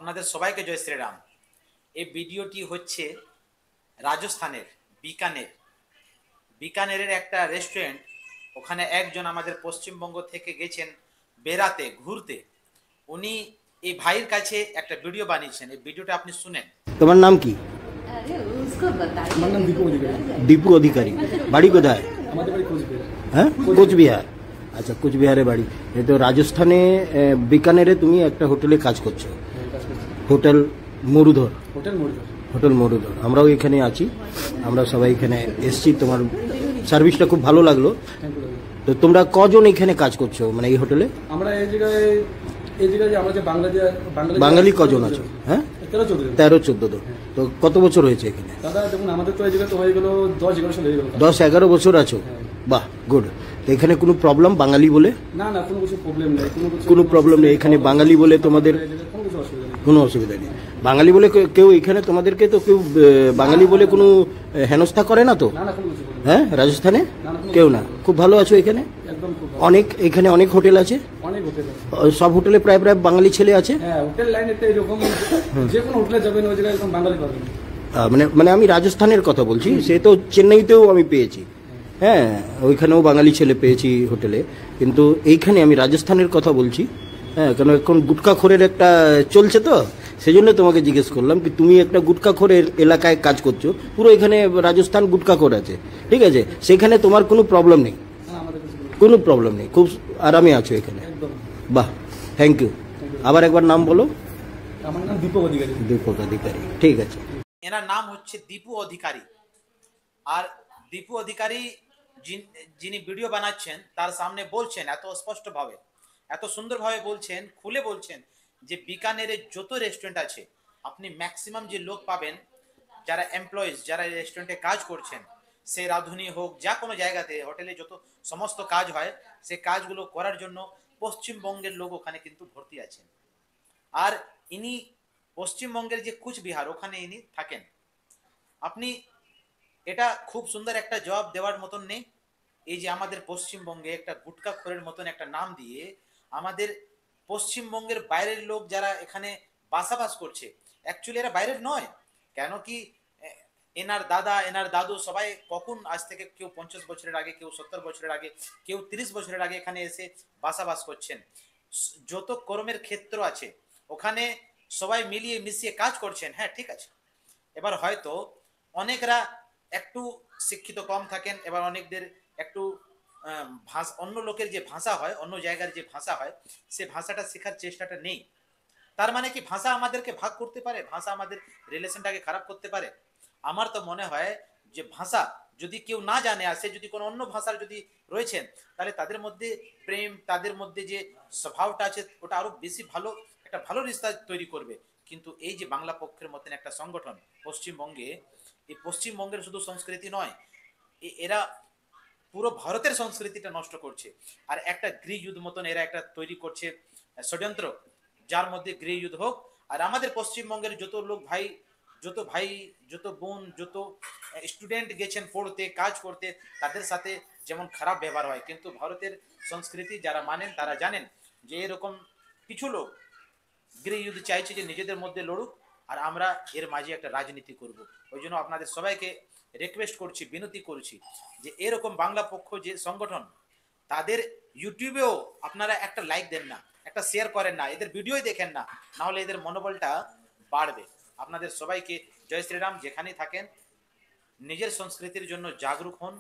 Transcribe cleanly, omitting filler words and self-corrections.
আপনাদের সবাইকে জয় শ্রীরাম। এই ভিডিওটি হচ্ছে রাজস্থানের বিকানেরের একটা রেস্টুরেন্ট। ওখানে একজন আমাদের পশ্চিমবঙ্গ থেকে গেছেন বেড়াতে ঘুরতে। উনি এই ভাইয়ের কাছে একটা ভিডিও বানিয়েছেন, এই ভিডিওটা আপনি শুনেন। তোমার নাম কি? আমার নাম দীপু অধিকারী। দীপু অধিকারী। বাড়ি কোথায়? আমাদের বাড়ি কোচবিহার। হ্যাঁ, কোচবিহার। আচ্ছা, কোচবিহারে বাড়ি। এই তো রাজস্থানে বিকানেরে তুমি একটা হোটেলে কাজ করছো, হোটেল মরুধর। হোটেল মরুধর। আমরাও এখানে আছি, আমরা সবাই এখানে এসছি। তোমার সার্ভিসটা খুব ভালো লাগলো। তো তোমরা কজন এখানে কাজ করছো, মানে এই হোটেলে? আমরা এই জায়গায় আমরা যে বাঙালি কজন আছো? হ্যাঁ, 13-14 জন। তো কত বছর হয়েছে এখানে? দাদা দেখুন, আমাদের তো এই জায়গায় তো হয়ে গেল 10-11 সাল হয়ে গেল। 10-11 বছর আছো? বাহ, গুড। তো এখানে কোনো প্রবলেম বাঙালি বলে? না, কোনো কিছু প্রবলেম নেই। কোনো প্রবলেম নেই এখানে বাঙালি বলে? তোমাদের কোনো অসুবিধা নেই বাঙালি বলে? কেউ এখানে তোমাদেরকে তো কেউ বাঙালি বলে কোনো হেনস্থা করে না তো? হ্যাঁ, রাজস্থানে কেউ না। খুব ভালো আছো এখানে? এখানে অনেক হোটেল আছে। সব হোটেলে প্রায় বাঙালি ছেলে আছে। হোটেল লাইনেতে এরকম যে কোনো হোটেলে যাবেন ওই জায়গায় একদম বাঙালি পাবেন। মানে আমি রাজস্থানের কথা বলছি। সে তো চেন্নাইতেও আমি পেয়েছি, হ্যাঁ, ওইখানেও বাঙালি ছেলে পেয়েছি হোটেলে। কিন্তু এইখানে আমি রাজস্থানের কথা বলছি। হ্যাঁ, কেন এখন গুটখাখোরের একটা চলছে, তো সেই জন্য তোমাকে জিজ্ঞেস করলাম কি তুমি একটা গুটখাখোরের এলাকায় কাজ করছো। পুরো এখানে রাজস্থান গুটখাখোর আছে, ঠিক আছে? সেখানে তোমার কোনো প্রবলেম নেই? কোনো প্রবলেম নেই, খুব আরামে আছো এখানে। বাহ, থ্যাংক ইউ। আবার একবার নাম বলো। আমার নাম দীপক অধিকারী। দীপক অধিকারী, ঠিক আছে। এনার নাম হচ্ছে দীপু অধিকারী। আর দীপু অধিকারী যিনি ভিডিও বানাচ্ছেন তার সামনে বলছেন এত স্পষ্টভাবে, এত সুন্দরভাবে বলছেন, খুলে বলছেন যে বিকানেরে যত রেস্টুরেন্ট আছে আপনি ম্যাক্সিমাম যে লোক পাবেন যারা এমপ্লয়িজ, যারা রেস্টুরেন্টে কাজ করছেন, সে রাঁধুনি হোক, যা কোনো জায়গাতে হোটেলে যত সমস্ত কাজ হয় সে কাজগুলো করার জন্য পশ্চিমবঙ্গের লোক ওখানে কিন্তু ভর্তি আছেন। আর ইনি পশ্চিমবঙ্গের যে কুচবিহার, ওখানে ইনি থাকেন। আপনি এটা খুব সুন্দর একটা জবাব দেওয়ার মতন নেই। এই যে আমাদের পশ্চিমবঙ্গে একটা গুটখাখোরের মতন একটা নাম দিয়ে আমাদের পশ্চিমবঙ্গের বাইরের লোক যারা এখানে বাসাবাস করছে, অ্যাকচুয়ালি এরা বাইরের নয়। কেন কি এনার দাদা, এনার দাদু সবাই কখন, আজ থেকে কেউ 50 বছরের আগে, কেউ 70 বছরের আগে, কেউ 30 বছরের আগে এখানে এসে বাসাবাস করছেন। যত কর্মের ক্ষেত্র আছে ওখানে সবাই মিলিয়ে মিশিয়ে কাজ করছেন। হ্যাঁ, ঠিক আছে। এবার হয়তো অনেকরা একটু শিক্ষিত কম থাকেন, এবার অনেকদের একটু অন্য লোকের যে ভাষা হয়, অন্য জায়গার যে ভাষা হয়, সে ভাষাটা শেখার চেষ্টাটা নেই। তার মানে কি ভাষা আমাদেরকে ভাগ করতে পারে? ভাষা আমাদের রিলেশনটাকে খারাপ করতে পারে? আমার তো মনে হয় যে ভাষা যদি কেউ না জানে, আসে যদি কোনো অন্য ভাষার যদি রয়েছেন, তাহলে তাদের মধ্যে প্রেম, তাদের মধ্যে যে স্বভাবটা আছে ওটা আরো বেশি ভালো, একটা ভালো রিস্তা তৈরি করবে। কিন্তু এই যে বাংলা পক্ষের মতন একটা সংগঠন পশ্চিমবঙ্গে, এই পশ্চিমবঙ্গের শুধু সংস্কৃতি নয়, এরা পুরো ভারতের সংস্কৃতিটা নষ্ট করছে। আর একটা গৃহযুদ্ধ মতন এরা একটা তৈরি করছে ষড়যন্ত্র, যার মধ্যে গৃহযুদ্ধ হোক। আর আমাদের পশ্চিমবঙ্গের যত লোক ভাই, যত বোন, যত স্টুডেন্ট গেছেন পড়তে, কাজ করতে, তাদের সাথে যেমন খারাপ ব্যবহার হয়, কিন্তু ভারতের সংস্কৃতি যারা মানেন তারা জানেন যে এরকম কিছু লোক গৃহযুদ্ধ চাইছে যে নিজেদের মধ্যে লড়ুক, আর আমরা এর মাঝে একটা রাজনীতি করব। ওই জন্য আপনাদের সবাইকে রিকোয়েস্ট করছি, বিনতি করছি যে এরকম বাংলা পক্ষ যে সংগঠন, তাদের ইউটিউবেও আপনারা একটা লাইক দেন না, একটা শেয়ার করেন না, এদের ভিডিওই দেখেন না, নাহলে এদের মনোবলটা বাড়বে। আপনাদের সবাইকে জয় শ্রীরাম। যেখানেই থাকেন নিজের সংস্কৃতির জন্য জাগরুক হন,